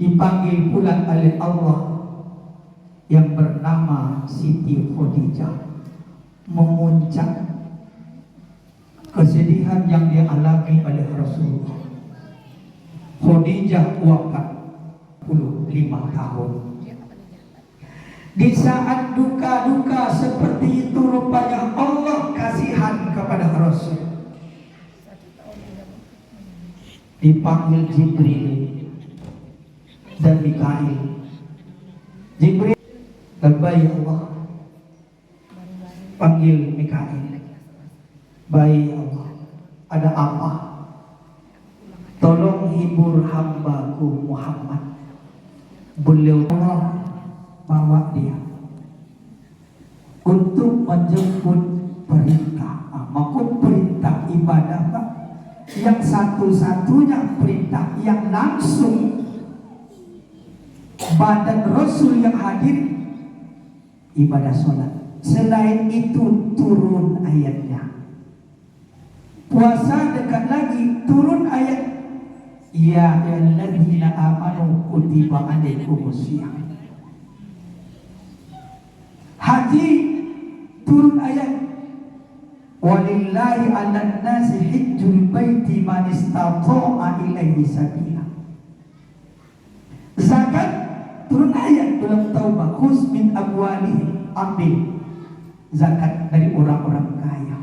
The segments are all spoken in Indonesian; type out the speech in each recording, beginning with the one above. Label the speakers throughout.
Speaker 1: dipanggil pula oleh Allah yang bernama Siti Khadijah, memuncak kesedihan yang dialami oleh Rasulullah. Khadijah wafat 25 tahun. Di saat duka-duka seperti itu, rupanya Allah kasihan kepada Rasul. Dipanggil Jibril dan Mikail. Jibril, labbaik Allah. Panggil Mikail, baik Allah, ada apa? Tolong hibur hambaku Muhammad. Beliau Allah bawa dia untuk menjemput perintah. Maka perintah ibadah, Pak, yang satu-satunya perintah yang langsung badan Rasul yang hadir, ibadah sholat. Selain itu turun ayatnya. Puasa dekat lagi, turun ayat ya ayyuhalladzina amanu kutiba alaikumusiyam. Haji turun ayat walillahi 'alan nasi hajjul baiti man istata'a ilaihi sabila. Zakat turun ayat dalam Taubah, khuz min amwalihim, ambil zakat dari orang-orang kaya.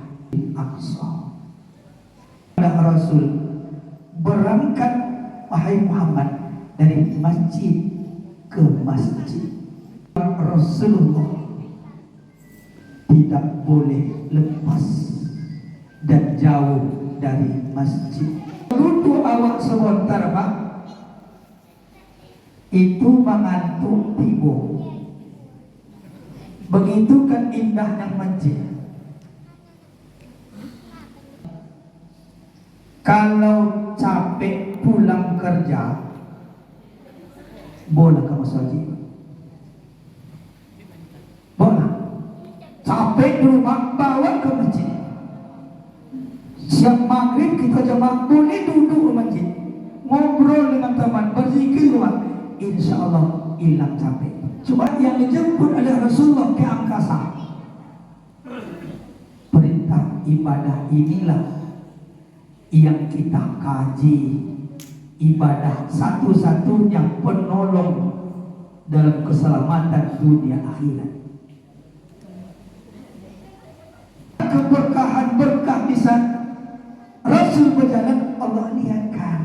Speaker 1: Aqsa. Rasul berangkat, wahai Muhammad, dari masjid ke masjid. Rasulullah tidak boleh lepas dan jauh dari masjid. Duduk awak sebentar, Pak, itu mengantuk tiba. Begitu kan indahnya masjid. Kalau capek pulang kerja, boleh ke masjid. Boleh. Capek di rumah, bawa ke masjid. Siang maghrib kita jemaah, boleh duduk di masjid, ngobrol dengan teman, berzikir rumah. Insya Allah hilang capek. Cuma yang dijemput oleh Rasulullah ke angkasa. Perintah ibadah inilah yang kita kaji. Ibadah satu-satunya penolong dalam keselamatan dunia akhirat. Keberkahan berkah di saat Rasul berjalan, Allah lihatkan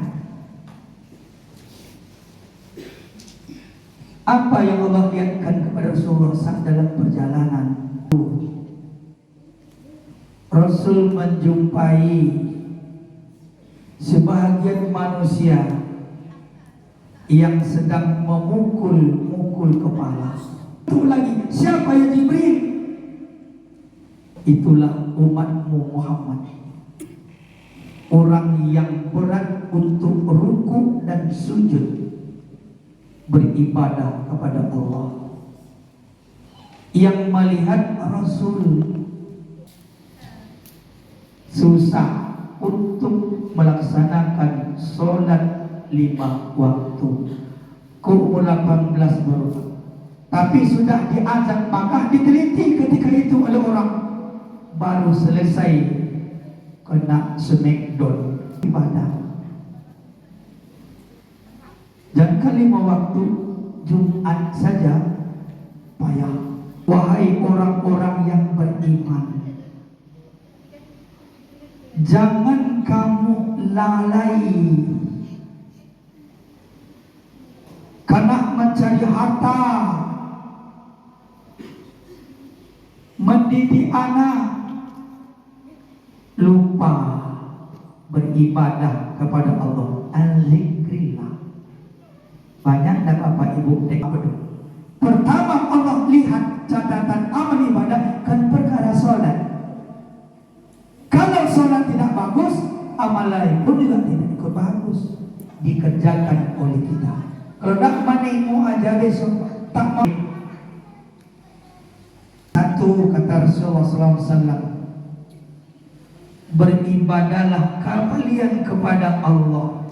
Speaker 1: apa yang Allah lihatkan kepada Rasulullah saat dalam perjalanan. Rasul menjumpai sebahagian manusia yang sedang memukul kepala. Itu lagi, siapa ya Jibril? Itulah umatmu Muhammad, orang yang berat untuk ruku dan sujud, beribadah kepada Allah, yang melihat Rasul susah untuk melaksanakan sholat 5 waktu. Umur 18 baru, tapi sudah diazab, maka diteliti ketika itu oleh orang, baru selesai kena smackdown ibadah. Jangka 5 waktu Jumat saja payah. Wahai orang-orang yang beriman, jangan kamu lalai karena mencari harta, mendidik anak, lupa beribadah kepada Allah. Al-zikrillah. Banyak dan Bapak Ibu tahu. Pertama Allah lihat catatan amal ibadah kan perkara sholat. Kalau sholat tidak bagus, amal lain pun juga tidak ikut bagus, dikerjakan oleh kita. Kalau nak manimu aja besok tak mau. Satu kata Rasulullah SAW, beribadahlah kalian kepada Allah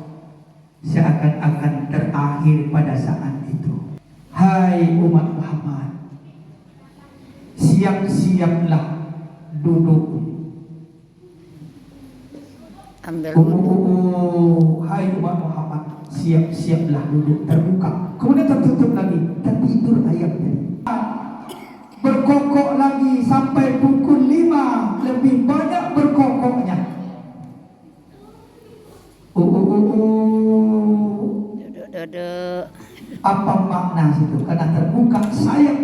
Speaker 1: seakan-akan terakhir pada saat itu. Hai umat Muhammad, siap-siaplah duduk.
Speaker 2: Ambil wudhu.
Speaker 1: Hai umat Muhammad, siap-siaplah duduk. Terbuka, kemudian tertutup lagi, tertidur ayatnya. Berkokok lagi sampai pukul 5, lebih banyak berkokoknya.
Speaker 2: Duduk.
Speaker 1: Apa makna situ? Karena terbuka sayap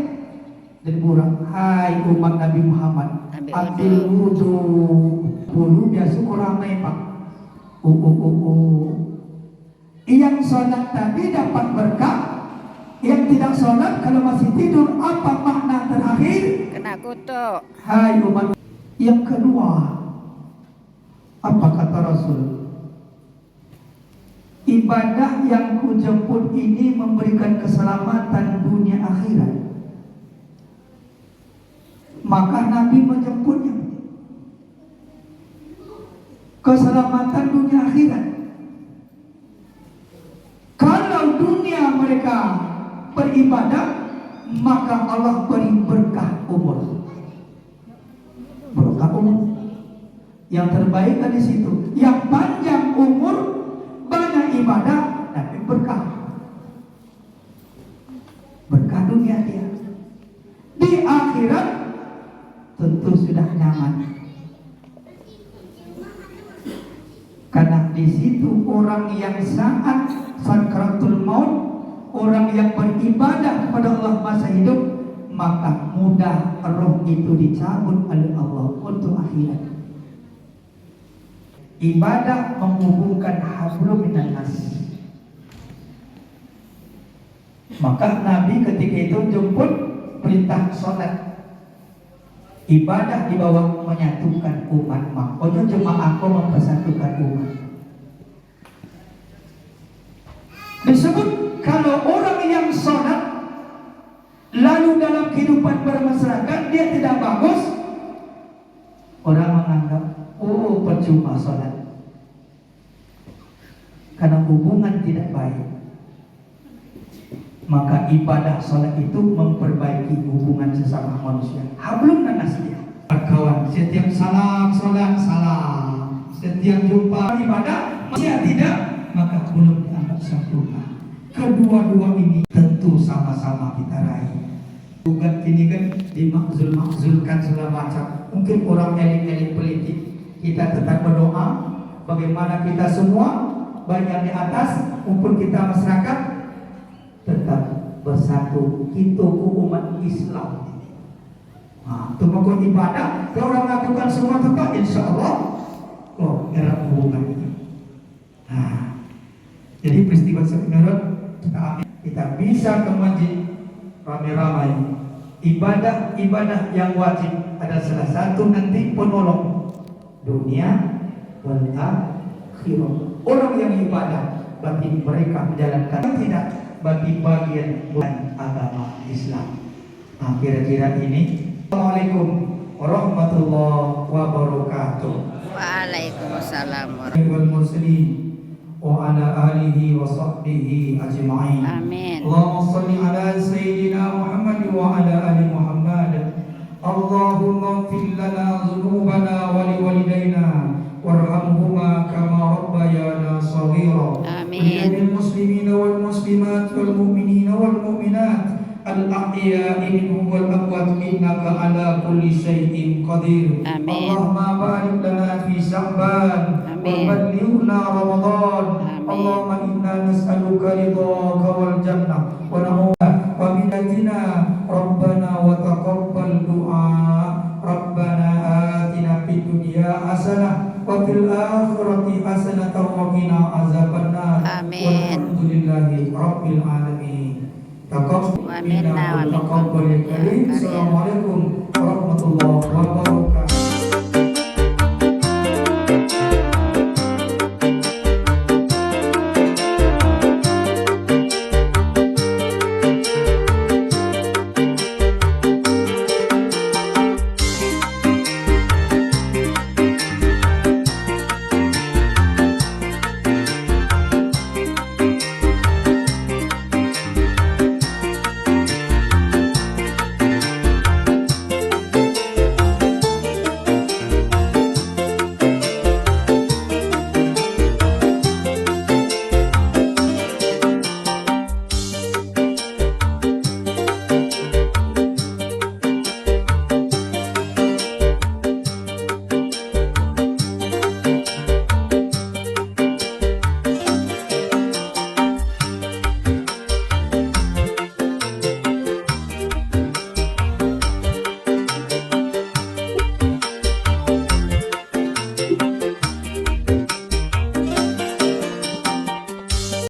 Speaker 1: dan burang. Hai umat Nabi Muhammad, ambil wudhu. Bulu biasa orang memang. Yang sholat tadi dapat berkah, yang tidak sholat kalau masih tidur, apa makna terakhir?
Speaker 2: Kena kutuk.
Speaker 1: Hai umat. Yang kedua, apa kata Rasul? Ibadah yang kujemput ini memberikan keselamatan dunia akhirat. Maka Nabi menjemputnya. Keselamatan dunia akhirat. Kalau dunia mereka beribadah, maka Allah beri berkah umur. Berkah umur. Yang terbaik dari situ, yang panjang umur, banyak ibadah, tapi berkah. Berkah dunia dia. Di akhirat tentu sudah nyaman. Karena di situ orang yang sangat sakratul maut, orang yang beribadah kepada Allah masa hidup, maka mudah roh itu dicabut oleh Allah untuk akhirat. Ibadah menghubungkan hablum minan nas. Maka Nabi ketika itu jemput perintah sholat. Ibadah di bawah menyatukan umat. Makanya jemaah mempersatukan umat. Disebut kalau orang yang sholat lalu dalam kehidupan bermasyarakat dia tidak bagus, orang menganggap oh percuma sholat, karena hubungan tidak baik. Maka ibadah sholat itu memperbaiki hubungan sesama manusia. Hablum minan nas dia. Kawan, setiap salam sholat salam, setiap jumpa ibadah masih tidak, maka belum dianggap sempurna. Kedua-dua ini tentu sama-sama kita raih. Bukan ini kan dimakzul-makzulkan segala macam. Mungkin orang elit-elit politik, kita tetap berdoa bagaimana kita semua baik yang di atas maupun kita masyarakat tetap bersatu. Kita umat Islam. Itu pokok ibadah. Kalau orang lakukan semua tempat, insya Allah erat hubungan ini. Jadi peristiwa Mi'raj kita bisa ke masjid ramai-ramai. Ibadah yang wajib ada salah satu nanti penolong dunia wal akhirah. Orang yang ibadah bagi mereka menjalankan, tidak bagi bagian agama Islam. Kira-kira ini. Assalamualaikum warahmatullahi wabarakatuh.
Speaker 2: Waalaikumsalam
Speaker 1: warahmatullahi wa ala alihi wa sahbihi ajma'in.
Speaker 2: Amin.
Speaker 1: Allahumma salli ala sayyidina Muhammad wa ala ali Muhammad. Allahumma ighfir lana dhunubana wa liwalidayna warhamhuma kama rabbayana shaghira.
Speaker 2: Amin.
Speaker 1: Lil muslimina wal muslimat wal mu'minina wal mu'minat al-ahya'i minhum wal amwat innaka ala kulli syai'in qadir.
Speaker 2: Amin.
Speaker 1: Allahumma barik lana fi Sya'ban wa ballighna Ramadan. Allahumma inna nas'aluka ridhaka wal jannah wa na'udzu wa min ajina rabbana wa taqabbal du'a. Rabbana atina fid dunya hasanah wa fil akhirati hasanah wa qina azabannar.
Speaker 2: Amin.
Speaker 1: Walhamdulillahi rabbil alamin. Assalamualaikum warahmatullahi wabarakatuh.